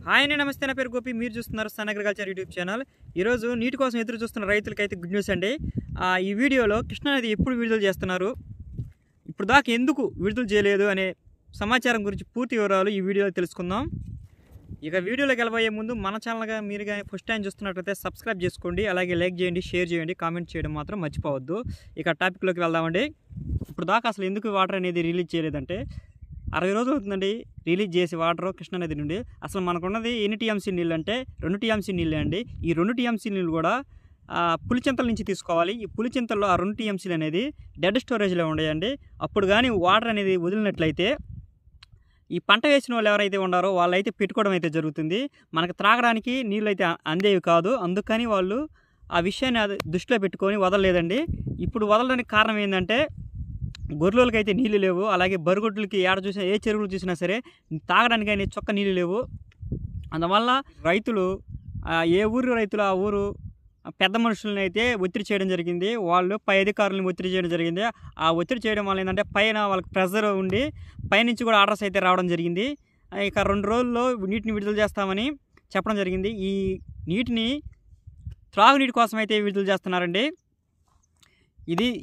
Hi అండి, నమస్తే. నా పేరు గోపి. మీరు చూస్తున్నారు సన్ అగ్రికల్చర్ యూట్యూబ్ ఛానల్. ఈరోజు నీటి కోసం ఎదురు చూస్తున్న రైతులకైతే గుడ్ న్యూస్ అండి. ఈ వీడియోలో కృష్ణా నది ఎప్పుడు విడుదల చేస్తున్నారు, ఇప్పుడు దాకా ఎందుకు విడుదల చేయలేదు అనే సమాచారం గురించి పూర్తి వివరాలు ఈ వీడియోలో తెలుసుకుందాం. ఇక వీడియోలోకి వెళ్ళబోయే ముందు మన ఛానల్గా మీరు కానీ ఫస్ట్ టైం చూస్తున్నట్లయితే సబ్స్క్రైబ్ చేసుకోండి, అలాగే లైక్ చేయండి, షేర్ చేయండి, కామెంట్ చేయడం మాత్రం మర్చిపోవద్దు. ఇక టాపిక్లోకి వెళ్దామండి. ఇప్పుడు దాకా అసలు ఎందుకు వాటర్ అనేది రిలీజ్ చేయలేదంటే 60 రోజులు అవుతుందండి రిలీజ్ చేసి వాటర్ కృష్ణా నది నుండి. అసలు మనకున్నది ఎన్ని టీఎంసీ నీళ్ళు అంటే 2 టీఎంసీ నీళ్ళే అండి. ఈ 2 టీఎంసీ నీళ్ళు కూడా పులిచింతల నుంచి తీసుకోవాలి. ఈ పులిచింతల్లో ఆ 2 టీఎంసీలు అనేది డెడ్ స్టోరేజ్లో ఉండేయండి. అప్పుడు కానీ వాటర్ అనేది వదిలినట్లయితే ఈ పంట వేసిన వాళ్ళు ఎవరైతే ఉన్నారో వాళ్ళైతే పెట్టుకోవడం అయితే జరుగుతుంది. మనకు త్రాగడానికి నీళ్ళు అయితే అందేవి కాదు. అందుకని వాళ్ళు ఆ విషయాన్ని దృష్టిలో పెట్టుకొని వదలలేదండి. ఇప్పుడు వదలడానికి కారణం ఏంటంటే గొర్రెలకి అయితే నీళ్ళు లేవు, అలాగే బరుగొడ్లకి ఏడ చూసినా ఏ చెరువులు చూసినా సరే తాగడానికి అయినా చొక్క నీళ్ళు లేవు. అందువల్ల రైతులు ఏ ఊరు రైతులు ఆ ఊరు పెద్ద మనుషులని అయితే ఒత్తిడి చేయడం జరిగింది. వాళ్ళు పై అధికారులను ఒత్తిడి చేయడం జరిగింది. ఆ ఒత్తిడి చేయడం వల్ల ఏంటంటే పైన వాళ్ళకి ప్రెజర్ ఉండి పైనుంచి కూడా ఆర్డర్స్ అయితే రావడం జరిగింది. ఇక 2 రోజుల్లో నీటిని విడుదల చేస్తామని చెప్పడం జరిగింది. ఈ నీటిని త్రాగునీటి కోసం అయితే విడుదల చేస్తున్నారండి.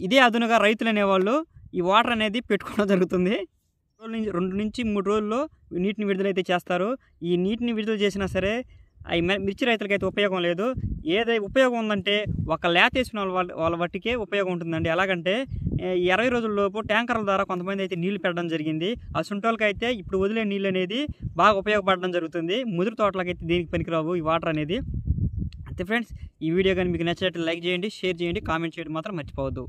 ఇదే అదునుగా రైతులు అనేవాళ్ళు ఈ వాటర్ అనేది పెట్టుకోవడం జరుగుతుంది. 2 నుంచి 3 రోజుల్లో నీటిని విడుదలైతే చేస్తారు. ఈ నీటిని విడుదల చేసినా సరే మిర్చి రైతులకైతే ఉపయోగం లేదు. ఏదైతే ఉపయోగం ఉందంటే ఒక లేత వేసిన వాళ్ళ వాటికే ఉపయోగం ఉంటుందండి. ఎలాగంటే 20 రోజుల్లోపు ట్యాంకర్ల ద్వారా కొంతమంది అయితే నీళ్లు పెట్టడం జరిగింది. ఆ సుంటోళ్ళకైతే ఇప్పుడు వదిలే నీళ్ళు అనేది బాగా ఉపయోగపడడం జరుగుతుంది. ముదురు తోటలకైతే దీనికి పనికిరావు ఈ వాటర్ అనేది. అయితే ఫ్రెండ్స్, ఈ వీడియో కానీ మీకు నచ్చినట్టు లైక్ చేయండి, షేర్ చేయండి, కామెంట్ చేయడం మాత్రం మర్చిపోవద్దు.